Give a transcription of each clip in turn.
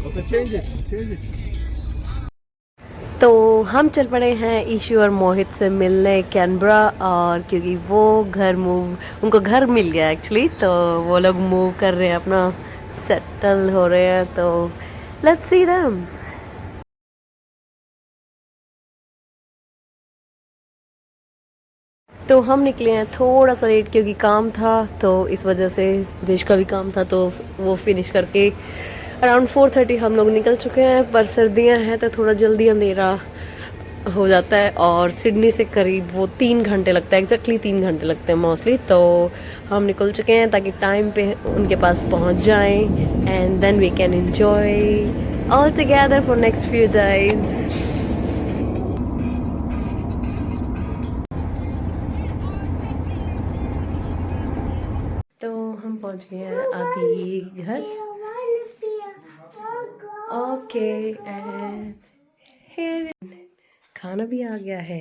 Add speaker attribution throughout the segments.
Speaker 1: Okay, change it. Change it.
Speaker 2: तो हम चल पड़े हैं ईशू और मोहित से मिलने कैनबरा, और क्योंकि वो घर मूव उनको घर मिल गया एक्चुअली, तो वो लोग मूव कर रहे हैं, अपना सेटल हो रहे हैं, तो लेट्स सी देम। तो हम निकले हैं थोड़ा सा लेट क्योंकि काम था, तो इस वजह से देश का भी काम था, तो वो फिनिश करके अराउंड 4:30 हम लोग निकल चुके हैं। पर सर्दियां हैं तो थोड़ा जल्दी अंधेरा हो जाता है, और सिडनी से करीब वो 3 घंटे लगता है, एग्जैक्टली 3 घंटे लगते हैं मोस्टली। तो हम निकल चुके हैं ताकि टाइम पे उनके पास पहुंच जाएं, and then we can enjoy all together for next few days. तो हम पहुंच गए हैं अभी घर। ओके, एंड खाना भी आ गया है।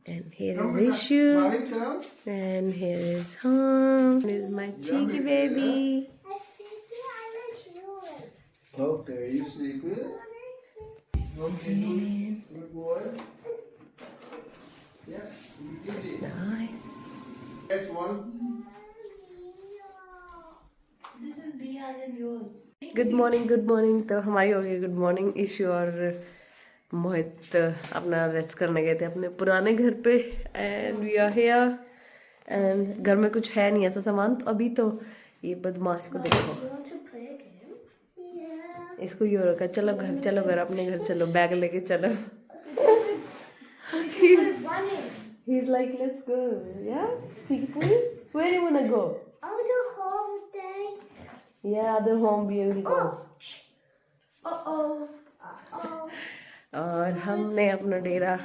Speaker 2: And here is Ishu. And here is Ham. This is my cheeky baby.
Speaker 1: Okay, you sleep it. Okay, good boy. Yeah.
Speaker 2: It's nice.
Speaker 1: Next one.
Speaker 2: Good morning, good morning. तो हमारी हो गई good morning. Issue और मोहित अपना rest करने गए थे अपने पुराने घर पे, and we are here. And घर में कुछ है नहीं ऐसा सामान, तो अभी तो ये बदमाश को देखो, इसको ये रखा, चलो घर, चलो घर, अपने घर चलो, बैग लेके चलो। He's like, let's go, yeah, Chicky, where do you wanna go?
Speaker 3: Other home day.
Speaker 2: Yeah, other home we will go.
Speaker 3: Uh-oh.
Speaker 2: और हमने अपना डेरा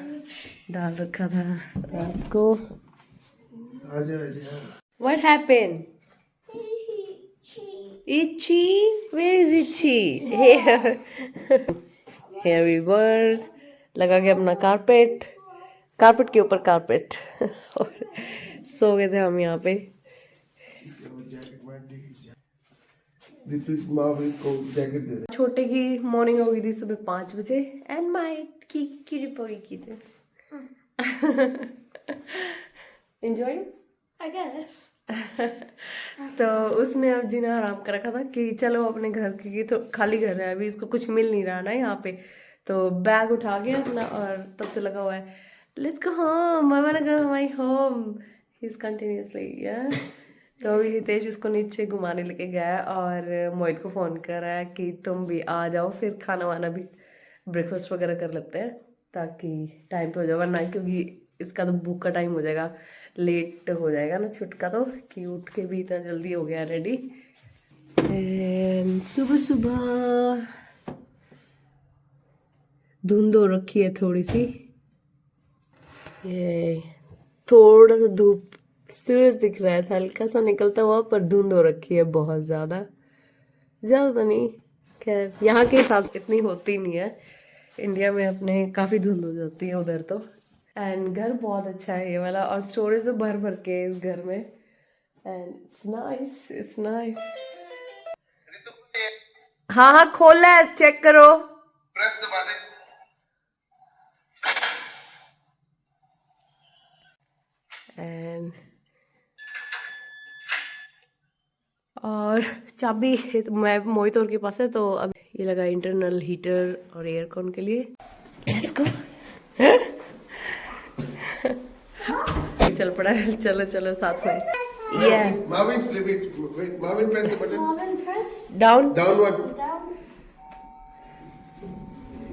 Speaker 2: डाल रखा था रात को।
Speaker 1: आजा आजा।
Speaker 2: What happened? Itchy? Where is Itchy? Here. Here we were. लगा के अपना कारपेट, कारपेट के ऊपर कारपेट। सो गए थे हम यहाँ पे।
Speaker 1: जैकेट दे दे।
Speaker 2: छोटे की मॉर्निंग हो गई थी सुबह 5 बजे, एंड माई की रिपोर्ट की थी। Enjoy
Speaker 3: I guess.
Speaker 2: तो उसने अब जीना आराम कर रखा था कि चलो अपने घर की, तो खाली घर है अभी, इसको कुछ मिल नहीं रहा ना यहाँ पे, तो बैग उठा गया अपना, और तब से लगा हुआ है let's go home, I वांना go my home, he is continuously, या। तो अभी हितेश उसको नीचे घुमाने लेके गया, और मोहित को फ़ोन कर रहा है कि तुम भी आ जाओ, फिर खाना वाना भी, ब्रेकफास्ट वगैरह कर लेते हैं ताकि टाइम पे हो जाए, वरना क्योंकि इसका तो भूख का टाइम हो जाएगा, लेट हो जाएगा ना छुटका, तो कि उठ के भी इतना जल्दी हो गया रेडी। सुबह सुबह धुंध हो रखी है थोड़ी सी, ये थोड़ा सा धूप, सूरज दिख रहा है था हल्का सा निकलता हुआ, पर धुंध हो रखी है बहुत ज़्यादा, ज़्यादा तो नहीं, खैर यहाँ के हिसाब से इतनी होती नहीं है, इंडिया में अपने काफ़ी धुंध हो जाती है उधर तो। एंड घर बहुत अच्छा है ये वाला, और स्टोरेज तो भर भर के इस घर में, and it's nice, it's nice. हाँ हाँ खोला है, चेक करो। एंड और चाबी मैं मोहित और के पास है, तो अब ये लगा इंटरनल हीटर और एयरकॉन के लिए। Let's go. चल पड़ा है, चलो चलो साथ में। Yeah.
Speaker 1: Marvin, wait, Marvin, press the button.
Speaker 3: Marvin, press
Speaker 2: Down.
Speaker 1: Downward.
Speaker 3: down.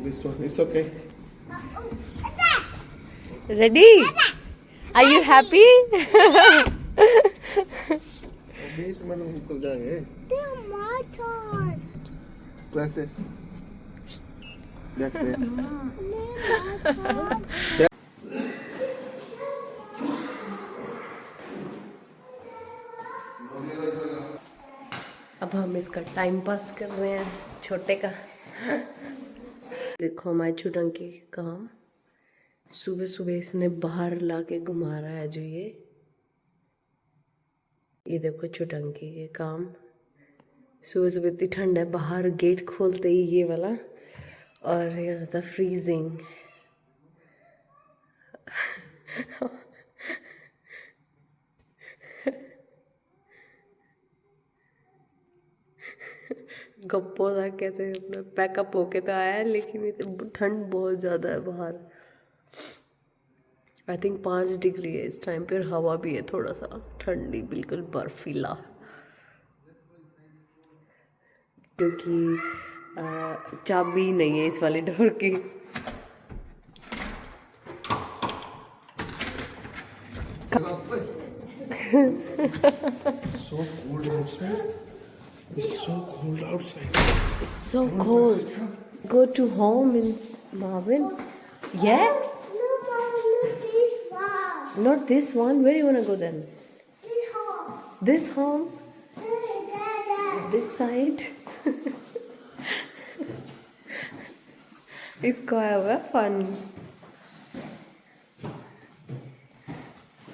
Speaker 1: This one, it's okay.
Speaker 2: Ready? Are you happy?
Speaker 1: बीस मिनट में निकल जाएंगे।
Speaker 3: They're my turn.
Speaker 1: Press it. That's it.
Speaker 3: They're my turn.
Speaker 2: अब हम इसका time pass कर रहे हैं छोटे का। देखो हमारे छुटंकी का काम, सुबह सुबह इसने बाहर लाके घुमा रहा है, जो ये देखो छुटंकी के काम, सुबह सुबह इतनी ठंड है, बाहर गेट खोलते ही ये वाला, और ये था फ्रीजिंग। गप्पो था कहते हैं, अपना पैकअप होके तो आया है, लेकिन ये तो ठंड बहुत ज़्यादा है बाहर। आई थिंक 5 डिग्री है इस टाइम पे, और हवा भी है थोड़ा सा ठंडी, बिल्कुल बर्फीला, क्योंकि चाबी नहीं है इस वाली डोर की।
Speaker 1: So cold outside. It's so cold outside.
Speaker 2: It's so cold. Go to home in Marvin. Yeah?
Speaker 3: No, Mom, not this one.
Speaker 2: Not this one. Where you wanna go then?
Speaker 3: This home.
Speaker 2: This home?
Speaker 3: Dad.
Speaker 2: This side? इसको आया हुआ fun.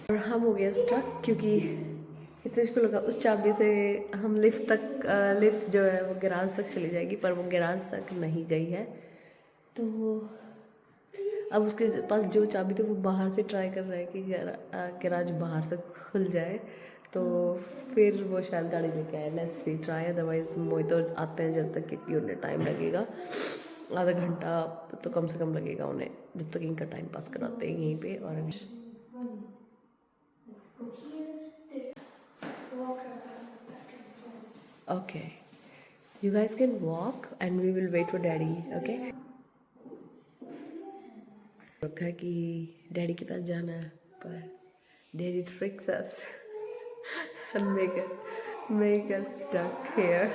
Speaker 2: और हम हो गए struck, क्योंकि हितेश को लगा उस चाबी से हम लिफ्ट जो है वो गैराज तक चली जाएगी, पर वो गैराज तक नहीं गई है। तो अब उसके पास जो चाबी थी वो बाहर से ट्राई कर रहा है कि गैराज बाहर से खुल जाए, तो फिर वो शायद गाड़ी लेके आए। लेट्स सी ट्राई, अदरवाइज मोहित तो आते हैं जब तक, क्योंकि उन्हें टाइम लगेगा, आधा घंटा तो कम से कम लगेगा उन्हें, जब तक इनका टाइम पास कराते हैं यहीं पे। और okay, you guys can walk and we will wait for daddy. Okay, रखा है कि डैडी के पास जाना है, पर daddy tricks us and make us stuck here।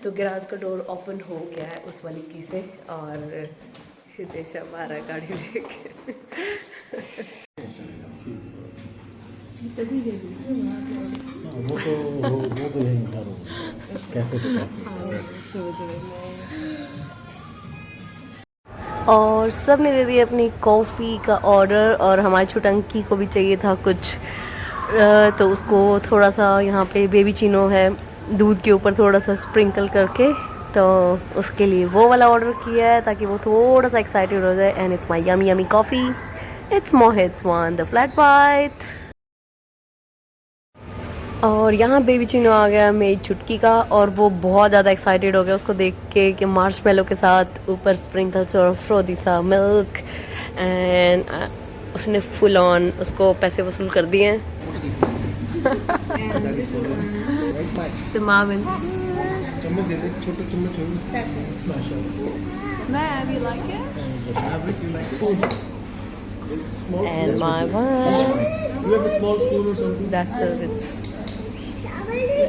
Speaker 2: तो गैराज का डोर ओपन हो गया है उस वाली की से, और हितेश हमारा गाड़ी लेके
Speaker 4: वो तो यहीं था, कैफे तो
Speaker 2: और सब ने दे दिया अपनी कॉफ़ी का ऑर्डर, और हमारी छोटंकी को भी चाहिए था कुछ, तो उसको थोड़ा सा यहाँ पे बेबी चीनो है दूध के ऊपर थोड़ा सा स्प्रिंकल करके, तो उसके लिए वो वाला ऑर्डर किया है ताकि वो थोड़ा सा एक्साइटेड हो जाए। And it's my yummy yummy coffee, it's Mohit's one the flat white. और यहाँ बेबी चिनो आ गया मेरी छुटकी का, और वो बहुत ज़्यादा एक्साइटेड हो गया उसको देख के कि मार्शमेलो के साथ ऊपर स्प्रिंकल्स और फ्रोदी सा मिल्क, एंड उसने फुल ऑन उसको पैसे वसूल कर दिए हैं।
Speaker 1: चम्मच दे दे, छोटा चम्मच हो।
Speaker 2: And my one.
Speaker 1: You have a small spoon or something?
Speaker 2: That's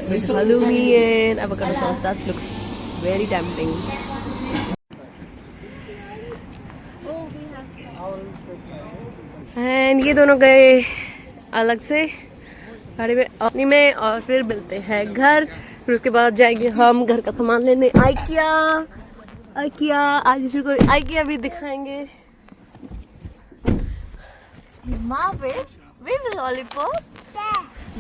Speaker 2: with halloumi and avocado sauce. That looks very tempting. And ये दोनों गए अलग से गाड़ी में अपनी में, और फिर मिलते हैं घर। फिर उसके बाद जाएंगे हम घर का सामान लेने आइकिया। आज इसको आइकिया भी दिखाएंगे।
Speaker 3: Marvin, where's the lollipop?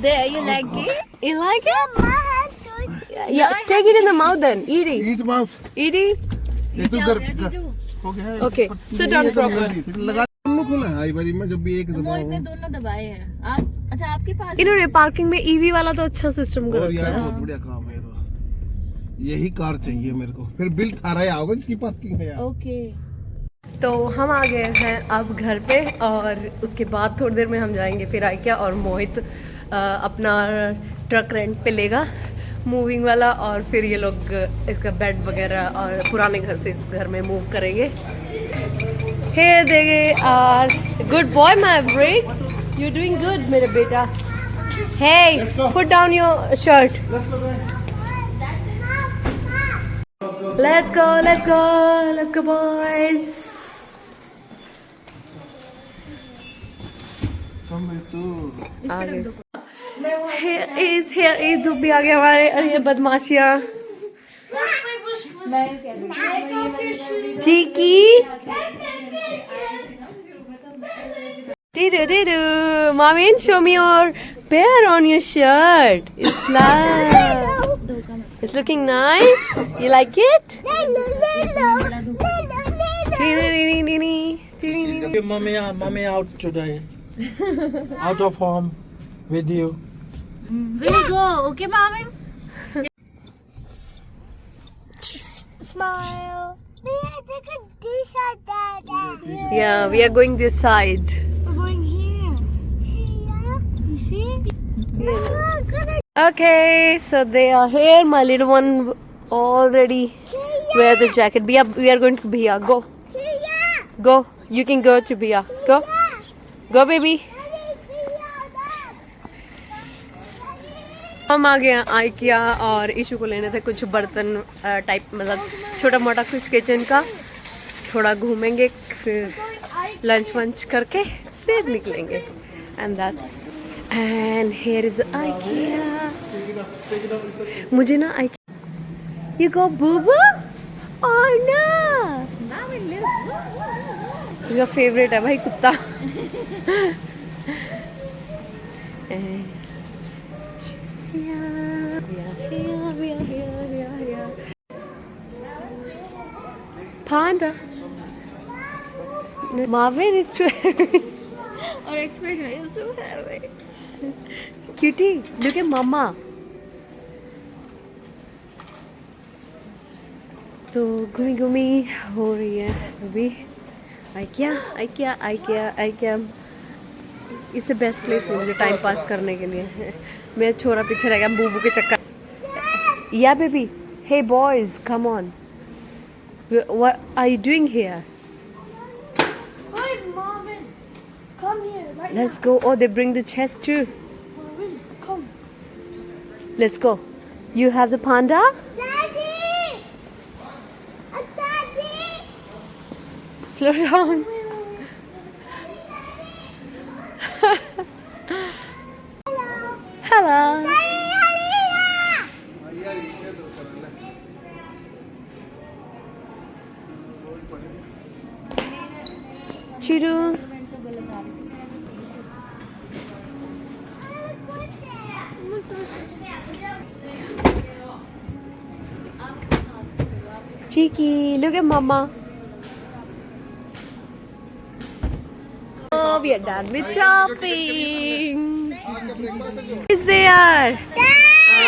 Speaker 2: There, you like it? You like it?
Speaker 3: My hand touched.
Speaker 2: Yeah, take it in the mouth then. Eat it.
Speaker 1: Eat mouth.
Speaker 2: Eat it.
Speaker 1: ये तो कर हो गया है।
Speaker 2: Okay, sit down proper.
Speaker 1: फिर लगा दोनों खोला है, आई बारी में जब भी एक दबाओ।
Speaker 3: दोनों दबाए हैं आप। अच्छा, आपके पास
Speaker 2: इन्होंने पार्किंग में ईवी वाला तो अच्छा सिस्टम कर
Speaker 1: और
Speaker 2: रखा
Speaker 1: यार
Speaker 2: है।
Speaker 1: बहुत बढ़िया काम है, तो यही कार चाहिए मेरे को। फिर बिल थारा ही आओगे जिसकी पार्किंग है यार।
Speaker 3: ओके।
Speaker 2: तो हम आ गए हैं अब घर पे, और उसके बाद थोड़ी देर में हम जाएंगे फिर आइकिया, और मोहित अपना ट्रक रेंट पे लेगा मूविंग वाला, और फिर ये लोग इसका बेड वगैरह और पुराने घर से इस घर में मूव करेंगे। Here they are. Good boy, Maverick. You're doing good, मेरे बेटा। Hey,
Speaker 1: Let's go.
Speaker 2: put down your shirt. Let's go, boys. आगे। Here is धूप भी आ गया हमारे, और ये बदमाशियाँ cheeky Marvin, show me your pair on your shirt. It's like It's looking nice. You like it?
Speaker 4: Mommy out today. Out of home with you.
Speaker 3: Will you go? Okay, Marvin? Smile.
Speaker 2: Yeah, we are going this side.
Speaker 3: We're going here. You see?
Speaker 2: Okay, so they are here. My little one already wear the jacket. Bia, we are going to Bia. Go. Go. You can go to Bia. Go. Go, baby. हम आ गए IKEA और issue को लेने थे कुछ बर्तन type, मतलब छोटा मोटा कुछ किचन का। थोड़ा घूमेंगे, फिर लंच वंच करके फिर निकलेंगे। And here is IKEA. मुझे ना आइकिया, यू गो बूबू और ना, मेरा फेवरेट है भाई कुत्ता। Panda. Marvin is too heavy.
Speaker 3: Our expression is so heavy.
Speaker 2: Cutie, look at mama. तो घूमी हो रही है अभी। आइकिया इससे बेस्ट प्लेस नहीं मुझे टाइम पास करने के लिए। मैं छोरा पीछे रह गया बूबू के चक्कर। या baby, hey boys, come on, what are you doing here?
Speaker 3: Hi, Marvin. Come here. Right
Speaker 2: Let's go. Oh, they bring the chest too.
Speaker 3: Marvin, come.
Speaker 2: Let's go. You have the panda?
Speaker 3: Daddy! Daddy!
Speaker 2: Slow down. Hello. Chiru. Cheeky, look at mama. Oh, we are done with shopping. Is there?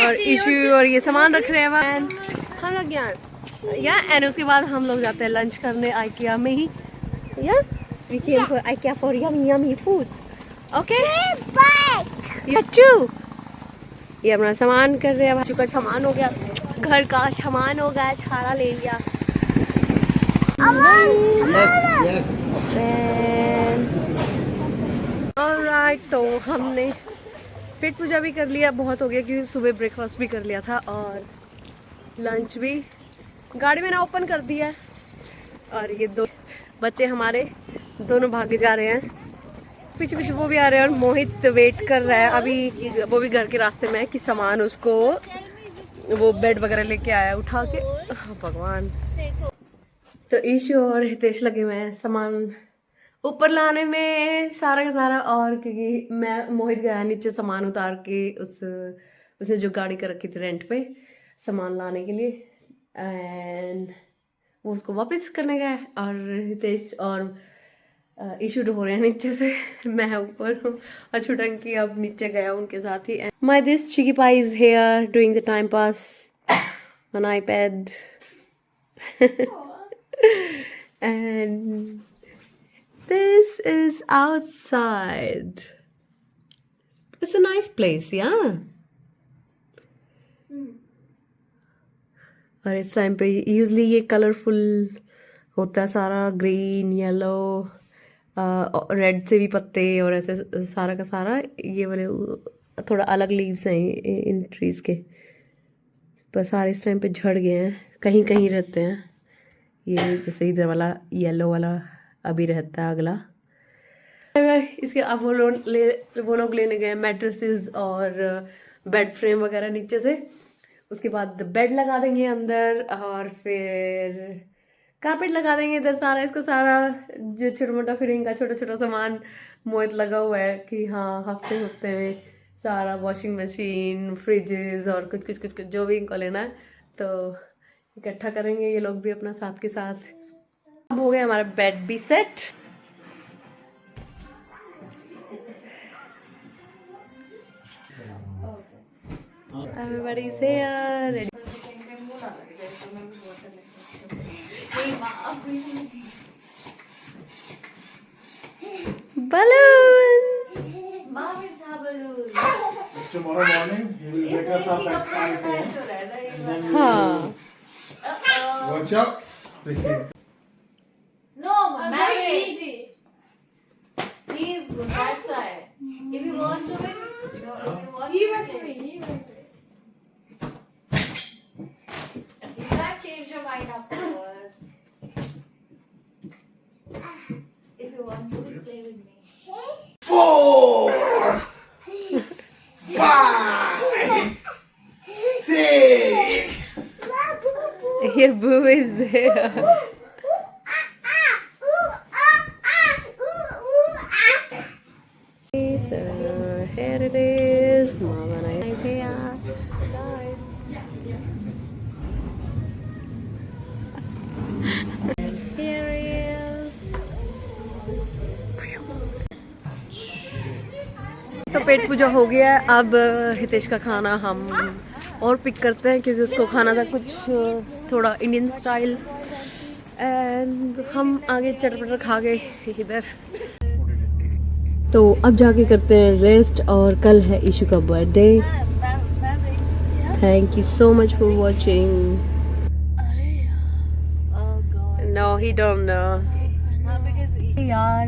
Speaker 2: और issue और ये सामान रख रहे हैं वहाँ। हम लोग यहाँ एंड उसके बाद हम लोग जाते हैं लंच करने आइकिया में ही। Yeah, we came for IKEA for yummy food. Okay? Yeah, too. ये अपना सामान कर रहे हैं। बच्चों का सामान हो गया, घर का सामान हो गया, छारा ले लिया।
Speaker 1: Yes.
Speaker 2: Alright, तो हमने पेट पूजा भी कर लिया, बहुत हो गया क्योंकि सुबह ब्रेकफास्ट भी कर लिया था और लंच भी गाड़ी में ना ओपन कर दिया। और ये दो बच्चे हमारे दोनों भागे जा रहे हैं, पीछे पीछे वो भी आ रहे हैं और मोहित वेट कर रहा है अभी। वो भी घर के रास्ते में है कि सामान उसको वो बेड वगैरह लेके आया उठा के। भगवान। तो ईशू और हितेश लगे हुए हैं सामान ऊपर लाने में सारा का सारा, और क्योंकि मैं मोहित गया नीचे सामान उतार के उसने जो गाड़ी कर रखी थी रेंट पे सामान लाने के लिए, एंड वो उसको वापस करने गया और हितेश और इशू हो रहे हैं नीचे से। मैं ऊपर हूँ और छुटंकी अब नीचे गया उनके साथ ही। My this chiki pie is here doing the time pass on iPad and this is outside. It's a nice place, yeah. और इस टाइम पे यूजली ये कलरफुल होता है सारा, ग्रीन येलो रेड से भी पत्ते और ऐसे सारा का सारा। ये वाले थोड़ा अलग लीव्स हैं इन ट्रीज के, पर सारे इस टाइम पे झड़ गए हैं, कहीं कहीं रहते हैं। ये जैसे इधर वाला येलो वाला अभी रहता है अगला। इसके अब वो लोग लेने गए मैट्रेसेस और बेड फ्रेम वगैरह नीचे से। उसके बाद बेड लगा देंगे अंदर और फिर कारपेट लगा देंगे इधर सारा। इसका सारा जो छोटा मोटा फिरिंग का छोटा छोटा सामान मोहित लगा हुआ है कि हाँ हफ्ते में सारा वॉशिंग मशीन, फ्रिजेस और कुछ कुछ कुछ कुछ जो भी इनको लेना है तो इकट्ठा करेंगे ये लोग भी अपना साथ के साथ। अब हो गया हमारा बेड भी set. Everybody's here. Ready. Balloon.
Speaker 4: Tomorrow morning, he will wake us up at 5 a.m. Then we
Speaker 2: हाँ
Speaker 1: Watch out. देखिए
Speaker 5: No,
Speaker 3: Very
Speaker 5: marriage.
Speaker 3: easy.
Speaker 5: He is good. That's why. If you want to win, no, if you want
Speaker 3: He
Speaker 5: to
Speaker 3: went
Speaker 5: win,
Speaker 3: for me. He went for me.
Speaker 5: you can't change your mind afterwards. If you want to win, play with me.
Speaker 1: 4 5 6
Speaker 2: Your boo is there. So here it is. Mama is here. Guys. Here he is. तो पेट पूजा हो गया है। अब हितेश का खाना हम और pick करते हैं क्योंकि उसको खाना था कुछ थोड़ा इंडियन स्टाइल एंड हम आगे चटपटर खा गए इधर। तो अब जाके करते हैं रेस्ट और कल है ईशु का birthday. Thank you so much for watching.
Speaker 5: Oh God.
Speaker 2: No he don't know
Speaker 5: How big is he?
Speaker 2: यार